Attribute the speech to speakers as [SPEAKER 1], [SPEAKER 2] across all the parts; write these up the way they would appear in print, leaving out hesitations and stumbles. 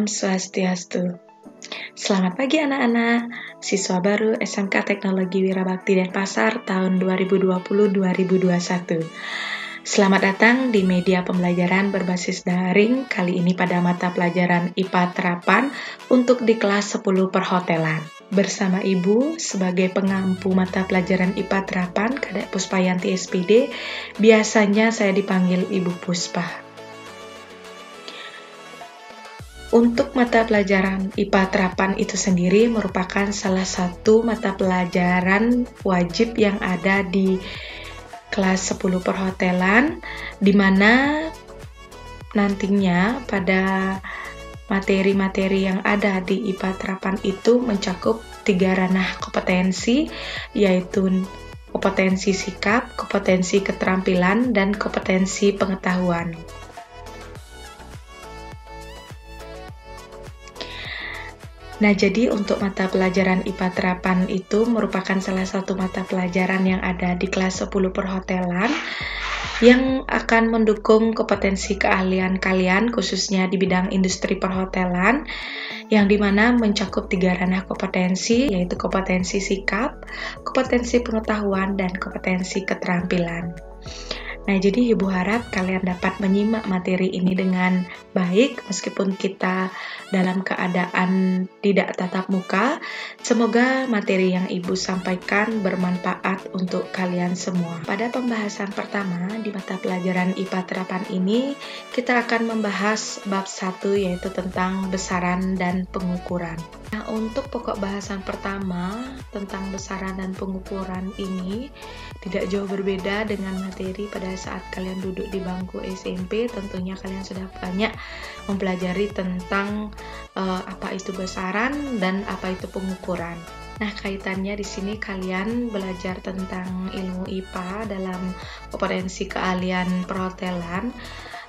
[SPEAKER 1] Om Swastiastu. Selamat pagi anak-anak, siswa baru SMK Teknologi Wirabakti Denpasar tahun 2020-2021. Selamat datang di media pembelajaran berbasis daring, kali ini pada mata pelajaran IPA Terapan untuk di kelas 10 perhotelan. Bersama Ibu sebagai pengampu mata pelajaran IPA Terapan, Kadek Puspayanti SPD, biasanya saya dipanggil Ibu Puspa. Untuk mata pelajaran IPA Terapan itu sendiri merupakan salah satu mata pelajaran wajib yang ada di kelas 10 perhotelan, di mana nantinya pada materi-materi yang ada di IPA Terapan itu mencakup 3 ranah kompetensi, yaitu kompetensi sikap, kompetensi keterampilan, dan kompetensi pengetahuan. Nah, jadi untuk mata pelajaran IPA Terapan itu merupakan salah satu mata pelajaran yang ada di kelas 10 perhotelan yang akan mendukung kompetensi keahlian kalian khususnya di bidang industri perhotelan yang dimana mencakup 3 ranah kompetensi, yaitu kompetensi sikap, kompetensi pengetahuan, dan kompetensi keterampilan. Nah, jadi Ibu harap kalian dapat menyimak materi ini dengan baik meskipun kita dalam keadaan tidak tatap muka. Semoga materi yang Ibu sampaikan bermanfaat untuk kalian semua. Pada pembahasan pertama di mata pelajaran IPA Terapan ini, kita akan membahas bab 1 yaitu tentang besaran dan pengukuran. Nah, untuk pokok bahasan pertama tentang besaran dan pengukuran ini tidak jauh berbeda dengan materi pada saat kalian duduk di bangku SMP. Tentunya kalian sudah banyak mempelajari tentang apa itu besaran dan apa itu pengukuran. Nah, kaitannya di sini kalian belajar tentang ilmu IPA dalam kompetensi keahlian perhotelan.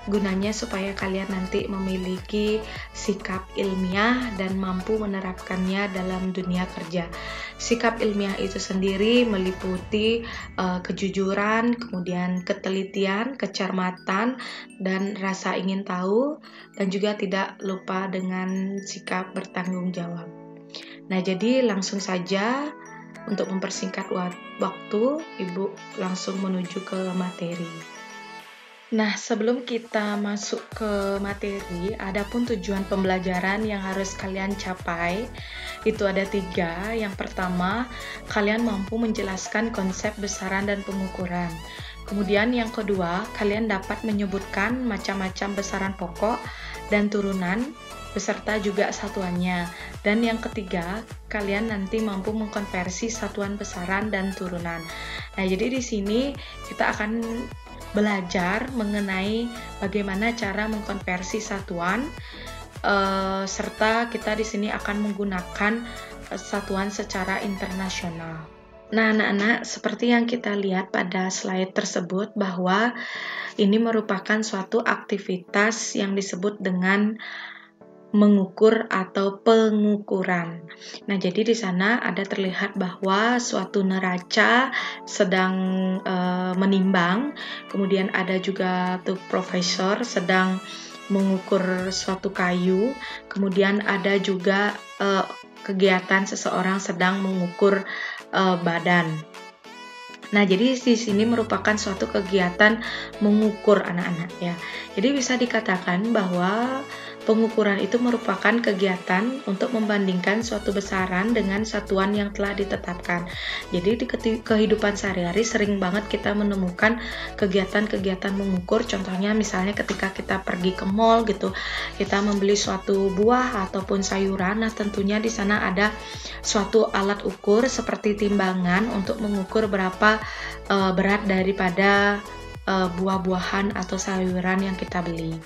[SPEAKER 1] Gunanya supaya kalian nanti memiliki sikap ilmiah dan mampu menerapkannya dalam dunia kerja. Sikap ilmiah itu sendiri meliputi kejujuran, kemudian ketelitian, kecermatan, dan rasa ingin tahu, dan juga tidak lupa dengan sikap bertanggung jawab. Nah, jadi langsung saja untuk mempersingkat waktu, Ibu langsung menuju ke materi. Nah, sebelum kita masuk ke materi, adapun tujuan pembelajaran yang harus kalian capai, itu ada 3. Yang pertama, kalian mampu menjelaskan konsep besaran dan pengukuran. Kemudian yang kedua, kalian dapat menyebutkan macam-macam besaran pokok dan turunan, beserta juga satuannya. Dan yang ketiga, kalian nanti mampu mengkonversi satuan besaran dan turunan. Nah, jadi di sini kita akan belajar mengenai bagaimana cara mengkonversi satuan, serta kita di sini akan menggunakan satuan secara internasional. Nah, anak-anak, seperti yang kita lihat pada slide tersebut bahwa ini merupakan suatu aktivitas yang disebut dengan mengukur atau pengukuran. Nah, jadi di sana ada terlihat bahwa suatu neraca sedang menimbang, kemudian ada juga tuh profesor sedang mengukur suatu kayu, kemudian ada juga kegiatan seseorang sedang mengukur badan. Nah, jadi di sini merupakan suatu kegiatan mengukur anak-anak ya. Jadi bisa dikatakan bahwa pengukuran itu merupakan kegiatan untuk membandingkan suatu besaran dengan satuan yang telah ditetapkan. Jadi di kehidupan sehari-hari sering banget kita menemukan kegiatan-kegiatan mengukur. Contohnya misalnya ketika kita pergi ke mall gitu, kita membeli suatu buah ataupun sayuran. Nah, tentunya di sana ada suatu alat ukur seperti timbangan untuk mengukur berapa berat daripada buah-buahan atau sayuran yang kita beli.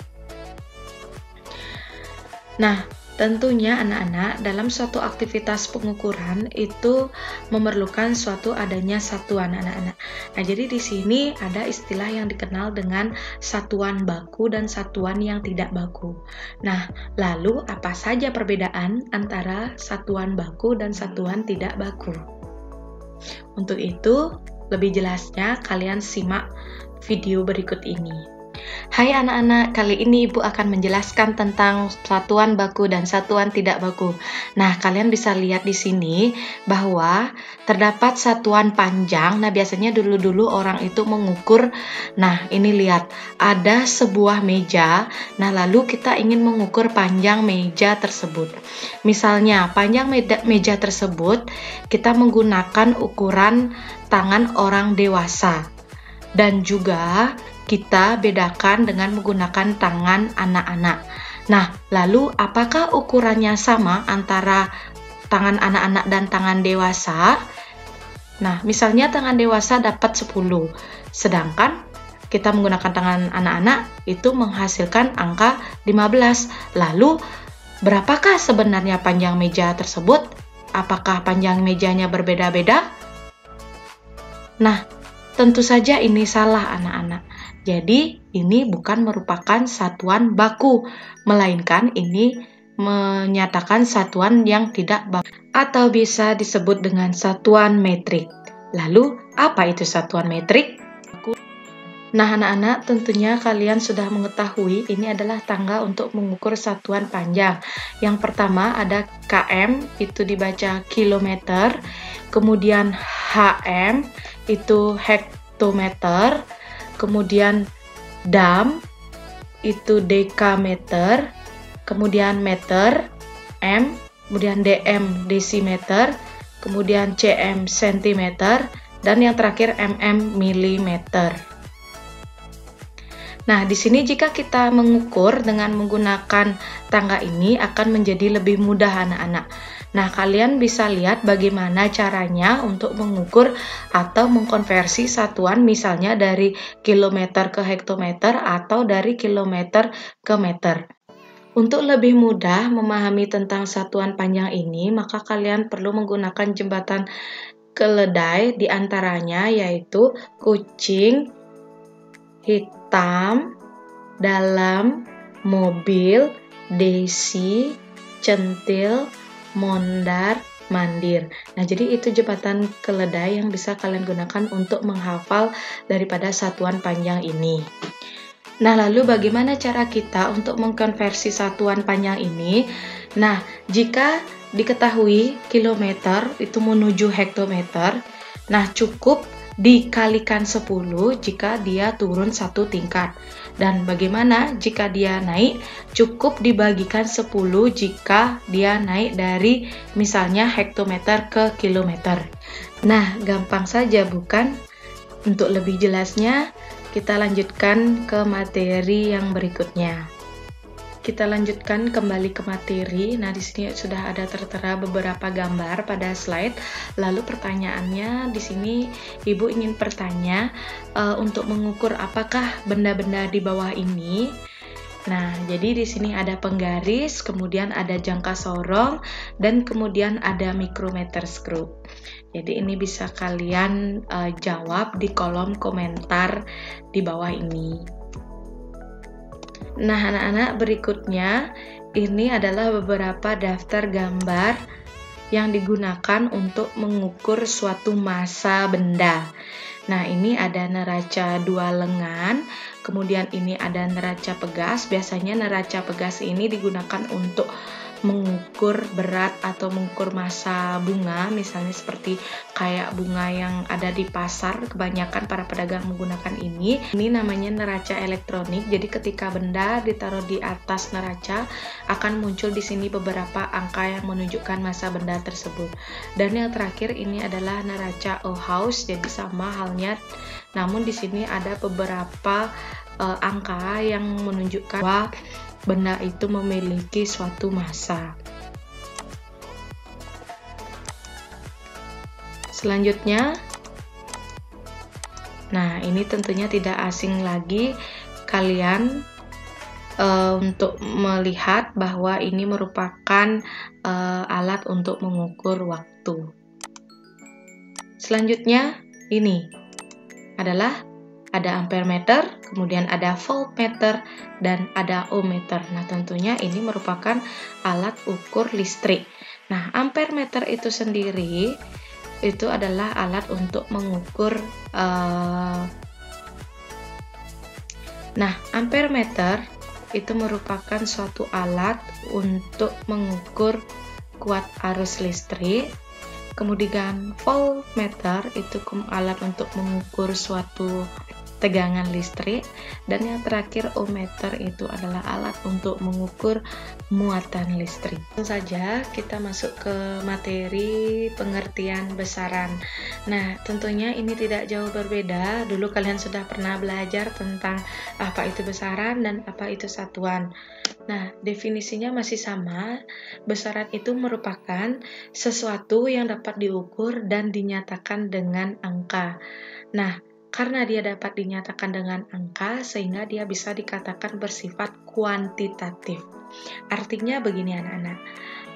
[SPEAKER 1] Nah, tentunya anak-anak dalam suatu aktivitas pengukuran itu memerlukan suatu adanya satuan anak-anak. Nah, jadi di sini ada istilah yang dikenal dengan satuan baku dan satuan yang tidak baku. Nah, lalu apa saja perbedaan antara satuan baku dan satuan tidak baku? Untuk itu, lebih jelasnya kalian simak video berikut ini. Hai anak-anak, kali ini Ibu akan menjelaskan tentang satuan baku dan satuan tidak baku. Nah, kalian bisa lihat di sini bahwa terdapat satuan panjang. Nah, biasanya dulu-dulu orang itu mengukur. Nah, ini lihat, ada sebuah meja. Nah, lalu kita ingin mengukur panjang meja tersebut. Misalnya, panjang meja tersebut kita menggunakan ukuran tangan orang dewasa. Dan juga kita bedakan dengan menggunakan tangan anak-anak. Nah, lalu apakah ukurannya sama antara tangan anak-anak dan tangan dewasa? Nah, misalnya tangan dewasa dapat 10, sedangkan kita menggunakan tangan anak-anak itu menghasilkan angka 15. Lalu, berapakah sebenarnya panjang meja tersebut? Apakah panjang mejanya berbeda-beda? Nah, tentu saja ini salah anak-anak. Jadi, ini bukan merupakan satuan baku, melainkan ini menyatakan satuan yang tidak baku, atau bisa disebut dengan satuan metrik. Lalu, apa itu satuan metrik? Nah, anak-anak, tentunya kalian sudah mengetahui ini adalah tangga untuk mengukur satuan panjang. Yang pertama ada km, itu dibaca kilometer, kemudian hm, itu hektometer, kemudian dam, itu dekameter, kemudian meter, m, kemudian dm, desimeter, kemudian cm, sentimeter, dan yang terakhir mm, milimeter. Nah, di sini jika kita mengukur dengan menggunakan tangga ini akan menjadi lebih mudah anak-anak. Nah, kalian bisa lihat bagaimana caranya untuk mengukur atau mengkonversi satuan misalnya dari kilometer ke hektometer atau dari kilometer ke meter. Untuk lebih mudah memahami tentang satuan panjang ini, maka kalian perlu menggunakan jembatan keledai, diantaranya yaitu kucing hitam, dalam, mobil, desi, centil, mondar, mandir. Nah, jadi itu jembatan keledai yang bisa kalian gunakan untuk menghafal daripada satuan panjang ini. Nah, lalu bagaimana cara kita untuk mengkonversi satuan panjang ini? Nah, jika diketahui kilometer itu menuju hektometer, nah cukup dikalikan 10 jika dia turun satu tingkat. Dan bagaimana jika dia naik? Cukup dibagikan 10 jika dia naik dari misalnya hektometer ke kilometer. Nah, gampang saja bukan? Untuk lebih jelasnya, kita lanjutkan ke materi yang berikutnya. Kita lanjutkan kembali ke materi. Nah, di sini sudah ada tertera beberapa gambar pada slide. Lalu pertanyaannya di sini Ibu ingin bertanya untuk mengukur apakah benda-benda di bawah ini. Nah, jadi di sini ada penggaris, kemudian ada jangka sorong, dan kemudian ada micrometer screw. Jadi ini bisa kalian jawab di kolom komentar di bawah ini. Nah, anak-anak, berikutnya ini adalah beberapa daftar gambar yang digunakan untuk mengukur suatu massa benda. Nah, ini ada neraca 2 lengan, kemudian ini ada neraca pegas. Biasanya neraca pegas ini digunakan untuk mengukur berat atau mengukur massa bunga, misalnya seperti kayak bunga yang ada di pasar, kebanyakan para pedagang menggunakan ini. Ini namanya neraca elektronik. Jadi ketika benda ditaruh di atas neraca akan muncul di sini beberapa angka yang menunjukkan massa benda tersebut. Dan yang terakhir ini adalah neraca Ohaus, jadi sama halnya, namun di sini ada beberapa angka yang menunjukkan bahwa benda itu memiliki suatu massa. Selanjutnya, nah ini tentunya tidak asing lagi kalian untuk melihat bahwa ini merupakan alat untuk mengukur waktu. Selanjutnya, ini adalah ada ampermeter, kemudian ada voltmeter, dan ada ohmmeter. Nah, tentunya ini merupakan alat ukur listrik. Nah, ampermeter itu sendiri itu adalah alat untuk mengukur Nah, ampere meter itu merupakan suatu alat untuk mengukur kuat arus listrik. Kemudian voltmeter itu alat untuk mengukur suatu tegangan listrik, dan yang terakhir ohmmeter itu adalah alat untuk mengukur muatan listrik. Langsung saja kita masuk ke materi pengertian besaran. Nah, tentunya ini tidak jauh berbeda. Dulu kalian sudah pernah belajar tentang apa itu besaran dan apa itu satuan. Nah, definisinya masih sama. Besaran itu merupakan sesuatu yang dapat diukur dan dinyatakan dengan angka. Nah, karena dia dapat dinyatakan dengan angka, sehingga dia bisa dikatakan bersifat kuantitatif. Artinya begini anak-anak,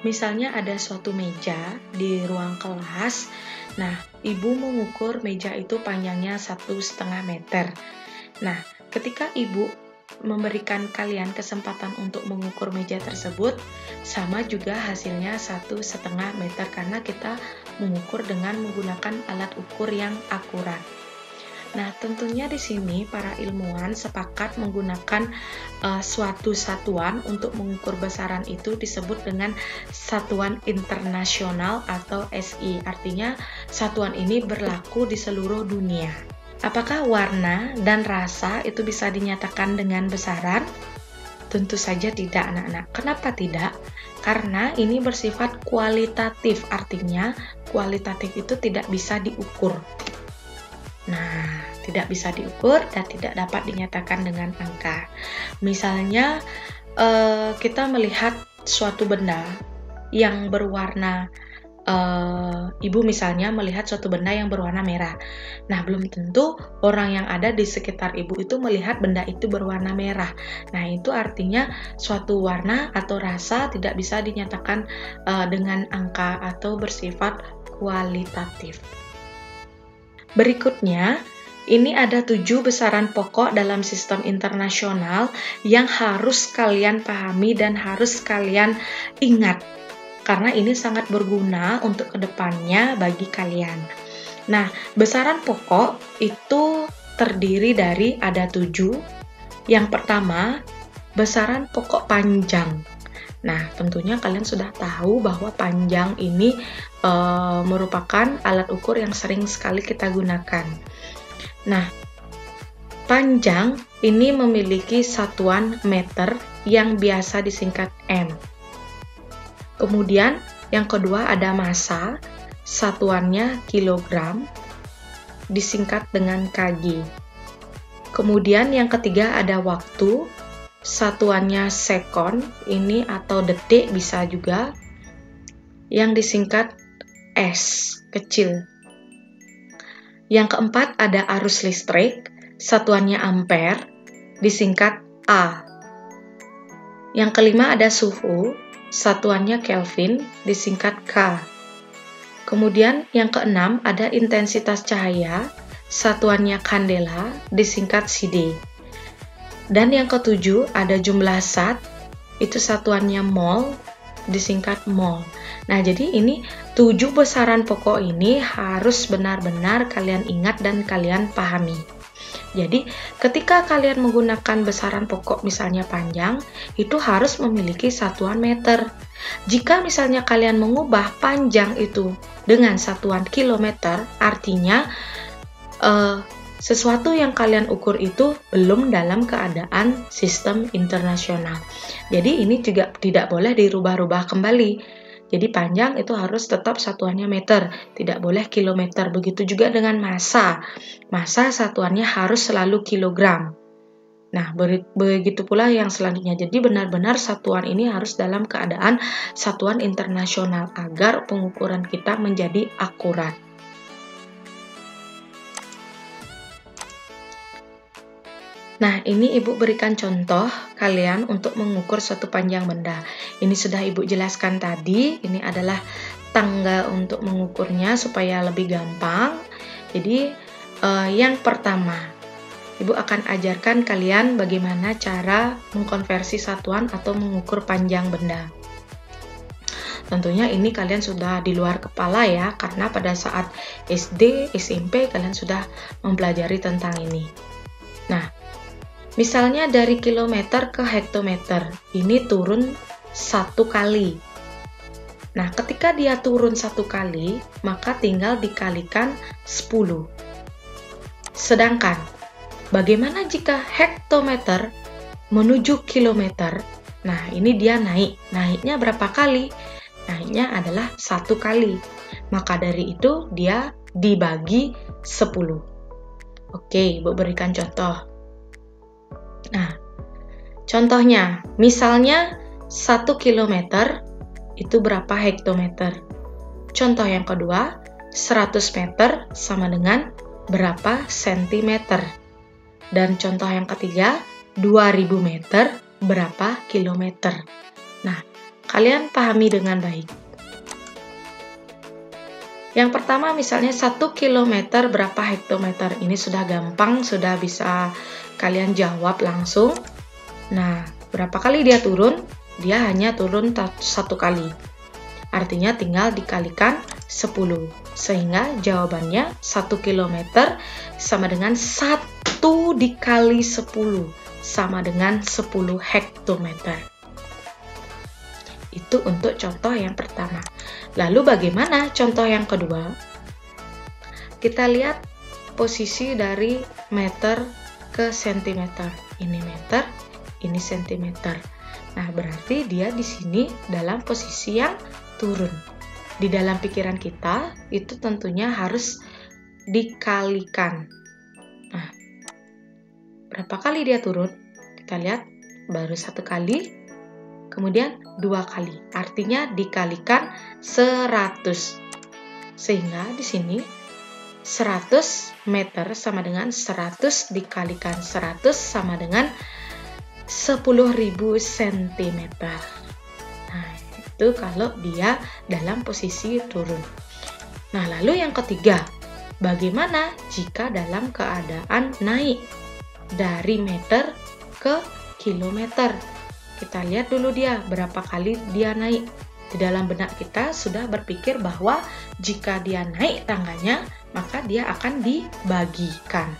[SPEAKER 1] misalnya ada suatu meja di ruang kelas. Nah, ibu mengukur meja itu panjangnya 1,5 meter. Nah, ketika ibu memberikan kalian kesempatan untuk mengukur meja tersebut, sama juga hasilnya 1,5 meter, karena kita mengukur dengan menggunakan alat ukur yang akurat. Nah, tentunya di sini para ilmuwan sepakat menggunakan suatu satuan untuk mengukur besaran itu disebut dengan satuan internasional atau SI. Artinya, satuan ini berlaku di seluruh dunia. Apakah warna dan rasa itu bisa dinyatakan dengan besaran? Tentu saja tidak, anak-anak. Kenapa tidak? Karena ini bersifat kualitatif, artinya kualitatif itu tidak bisa diukur. Nah, tidak bisa diukur dan tidak dapat dinyatakan dengan angka. Misalnya, kita melihat suatu benda yang berwarna, ibu misalnya melihat suatu benda yang berwarna merah. Nah, belum tentu orang yang ada di sekitar ibu itu melihat benda itu berwarna merah. Nah, itu artinya suatu warna atau rasa tidak bisa dinyatakan dengan angka atau bersifat kualitatif. Berikutnya, ini ada 7 besaran pokok dalam sistem internasional yang harus kalian pahami dan harus kalian ingat, karena ini sangat berguna untuk kedepannya bagi kalian. Nah, besaran pokok itu terdiri dari ada 7. Yang pertama, besaran pokok panjang. Nah, tentunya kalian sudah tahu bahwa panjang ini merupakan alat ukur yang sering sekali kita gunakan. Nah, panjang ini memiliki satuan meter yang biasa disingkat M. Kemudian, yang kedua ada massa, satuannya kilogram, disingkat dengan kg. Kemudian yang ketiga ada waktu, satuannya sekon, ini atau detik bisa juga, yang disingkat S, kecil. Yang keempat ada arus listrik, satuannya ampere, disingkat A. Yang kelima ada suhu, satuannya Kelvin, disingkat K. Kemudian yang keenam ada intensitas cahaya, satuannya kandela, disingkat CD. Dan yang ketujuh ada jumlah zat, itu satuannya mol, disingkat mol. Nah, jadi ini 7 besaran pokok ini harus benar-benar kalian ingat dan kalian pahami. Jadi, ketika kalian menggunakan besaran pokok misalnya panjang, itu harus memiliki satuan meter. Jika misalnya kalian mengubah panjang itu dengan satuan kilometer, artinya sesuatu yang kalian ukur itu belum dalam keadaan sistem internasional. Jadi ini juga tidak boleh dirubah-rubah kembali. Jadi panjang itu harus tetap satuannya meter, tidak boleh kilometer. Begitu juga dengan massa. Massa satuannya harus selalu kilogram. Nah, begitu pula yang selanjutnya. Jadi benar-benar satuan ini harus dalam keadaan satuan internasional agar pengukuran kita menjadi akurat. Nah, ini Ibu berikan contoh kalian untuk mengukur suatu panjang benda. Ini sudah Ibu jelaskan tadi, ini adalah tangga untuk mengukurnya supaya lebih gampang. Jadi, yang pertama, Ibu akan ajarkan kalian bagaimana cara mengkonversi satuan atau mengukur panjang benda. Tentunya ini kalian sudah di luar kepala ya, karena pada saat SD, SMP kalian sudah mempelajari tentang ini. Nah, Misalnya dari kilometer ke hektometer, ini turun 1 kali. Nah, ketika dia turun 1 kali, maka tinggal dikalikan 10. Sedangkan, bagaimana jika hektometer menuju kilometer? Nah, ini dia naik. Naiknya berapa kali? Naiknya adalah 1 kali. Maka dari itu, dia dibagi 10. Oke, Ibu berikan contoh. Nah, contohnya, misalnya 1 kilometer itu berapa hektometer? Contoh yang kedua, 100 meter sama dengan berapa sentimeter? Dan contoh yang ketiga, 2000 meter berapa kilometer? Nah, kalian pahami dengan baik. Yang pertama misalnya 1 kilometer berapa hektometer? Ini sudah gampang, sudah bisa kalian jawab langsung. Nah, berapa kali dia turun? Dia hanya turun 1 kali. Artinya tinggal dikalikan 10. Sehingga jawabannya 1 kilometer sama dengan 1 dikali 10 sama dengan 10 hektometer. Itu untuk contoh yang pertama. Lalu bagaimana contoh yang kedua? Kita lihat posisi dari meter ke sentimeter. Ini meter, ini sentimeter. Nah, berarti dia di sini dalam posisi yang turun. Di dalam pikiran kita, itu tentunya harus dikalikan. Nah, berapa kali dia turun? Kita lihat, baru 1 kali, kemudian 2 kali. Artinya dikalikan 100. Sehingga di sini 100 meter sama dengan 100 dikalikan 100 sama dengan 10.000 cm. Nah, itu kalau dia dalam posisi turun. Nah, lalu yang ketiga, bagaimana jika dalam keadaan naik dari meter ke kilometer? Kita lihat dulu dia berapa kali dia naik. Di dalam benak kita sudah berpikir bahwa jika dia naik tangganya, maka dia akan dibagikan.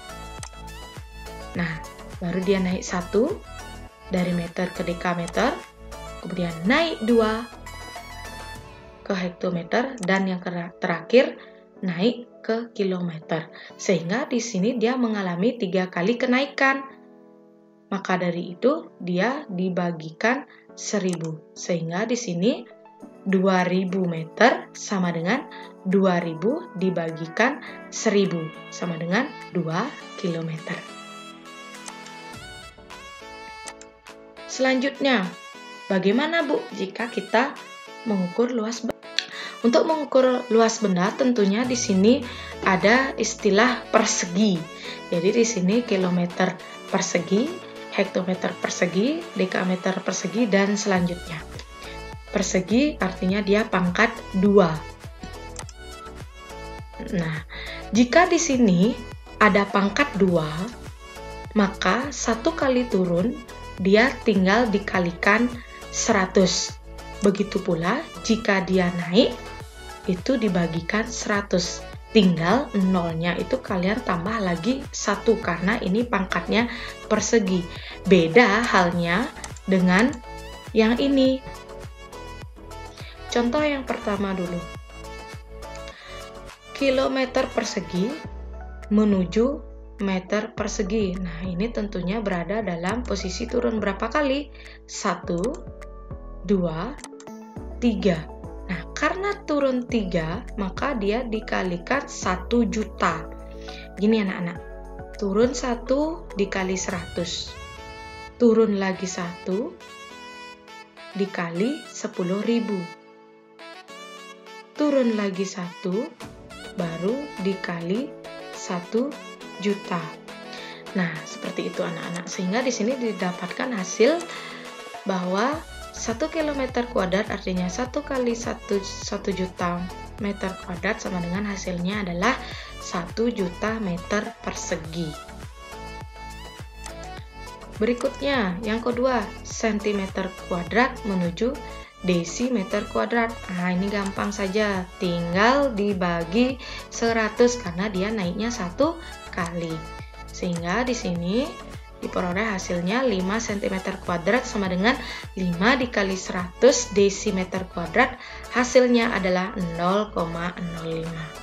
[SPEAKER 1] Nah, baru dia naik 1 dari meter ke dekameter, kemudian naik 2 ke hektometer, dan yang terakhir naik ke kilometer. Sehingga di sini dia mengalami 3 kali kenaikan. Maka dari itu dia dibagikan 1000. Sehingga di sini 2000 meter sama dengan 2000 dibagikan 1000 sama dengan 2 kilometer. Selanjutnya, bagaimana Bu jika kita mengukur luas benda? Untuk mengukur luas benda tentunya di sini ada istilah persegi. Jadi di sini kilometer persegi, hektometer persegi, dekameter persegi, dan selanjutnya. Persegi artinya dia pangkat 2. Nah, jika di sini ada pangkat 2, maka 1 kali turun dia tinggal dikalikan 100. Begitu pula jika dia naik itu dibagikan 100. Tinggal nolnya itu kalian tambah lagi 1 karena ini pangkatnya persegi. Beda halnya dengan yang ini. Contoh yang pertama dulu. Kilometer persegi menuju meter persegi. Nah, ini tentunya berada dalam posisi turun berapa kali? 1, 2, 3. Nah, karena turun 3, maka dia dikalikan 1 juta. Gini anak-anak, turun 1 dikali 100. Turun lagi 1 dikali 10.000. Turun lagi 1 baru dikali 1 juta. Nah, seperti itu anak-anak. Sehingga di sini didapatkan hasil bahwa 1 km kuadrat artinya 1 kali 1 juta meter kuadrat sama dengan hasilnya adalah 1 juta meter persegi. Berikutnya, yang kedua, sentimeter kuadrat menuju desimeter kuadrat. Nah, ini gampang saja, tinggal dibagi 100 karena dia naiknya 1 kali. Sehingga di sini diperoleh hasilnya 5 cm kuadrat sama dengan 5 dikali 100 desimeter kuadrat, hasilnya adalah 0,05.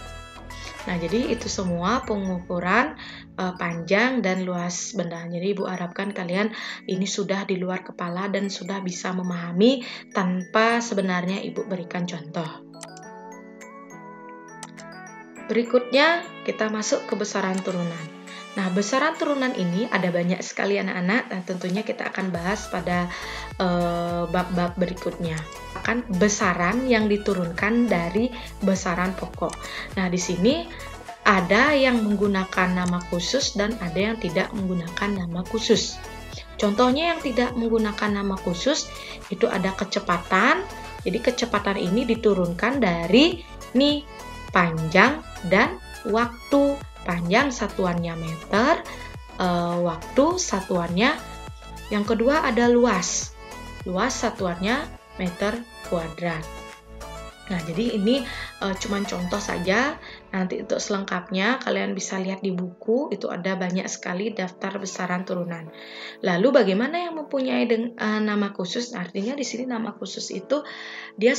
[SPEAKER 1] Nah, jadi itu semua pengukuran panjang dan luas benda. Jadi Ibu harapkan kalian ini sudah di luar kepala dan sudah bisa memahami tanpa sebenarnya Ibu berikan contoh. Berikutnya kita masuk ke besaran turunan. Nah, besaran turunan ini ada banyak sekali anak-anak, dan tentunya kita akan bahas pada bab-bab berikutnya. Akan besaran yang diturunkan dari besaran pokok. Nah, di sini ada yang menggunakan nama khusus dan ada yang tidak menggunakan nama khusus. Contohnya yang tidak menggunakan nama khusus itu ada kecepatan. Jadi kecepatan ini diturunkan dari nih panjang dan waktu. Panjang satuannya meter, waktu satuannya. Yang kedua ada luas. Luas satuannya meter kuadrat. Nah, jadi ini cuma contoh saja. Nanti untuk selengkapnya kalian bisa lihat di buku, itu ada banyak sekali daftar besaran turunan. Lalu bagaimana yang mempunyai nama khusus? Artinya di sini nama khusus itu dia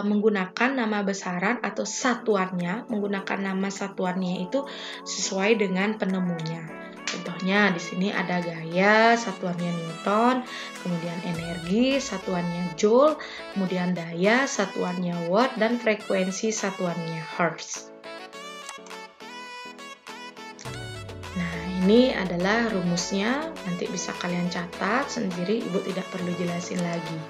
[SPEAKER 1] menggunakan nama besaran atau satuannya, menggunakan nama satuannya itu sesuai dengan penemunya. Contohnya di sini ada gaya, satuannya Newton, kemudian energi, satuannya Joule, kemudian daya, satuannya Watt, dan frekuensi, satuannya Hertz. Nah, ini adalah rumusnya, nanti bisa kalian catat sendiri, Ibu tidak perlu jelasin lagi.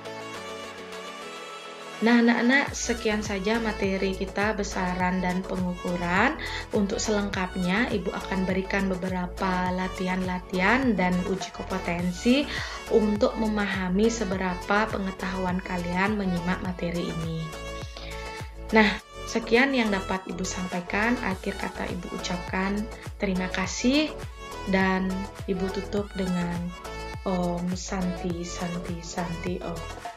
[SPEAKER 1] Nah, anak-anak, sekian saja materi kita besaran dan pengukuran. Untuk selengkapnya, Ibu akan berikan beberapa latihan-latihan dan uji kompetensi untuk memahami seberapa pengetahuan kalian menyimak materi ini. Nah, sekian yang dapat Ibu sampaikan. Akhir kata Ibu ucapkan terima kasih dan Ibu tutup dengan Om Santi Santi Santi Om.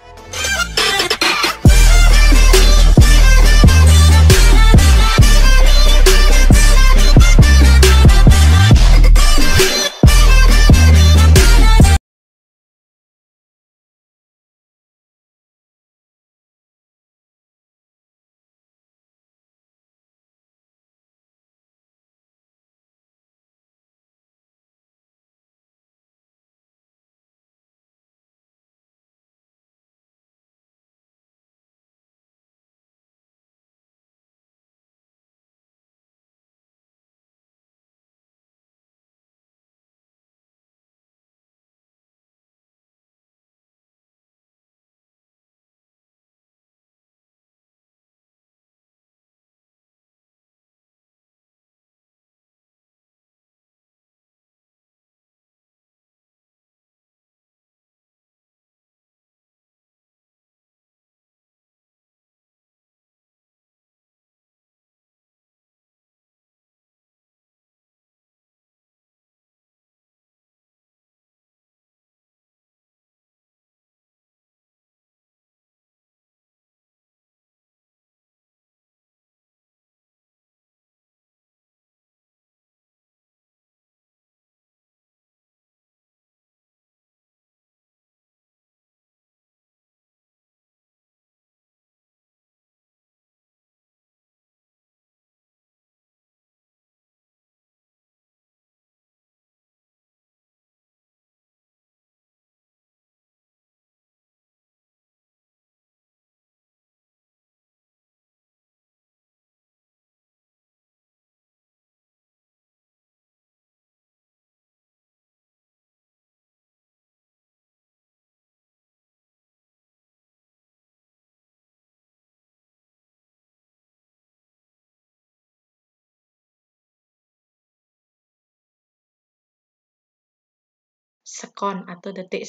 [SPEAKER 1] Sekon atau detik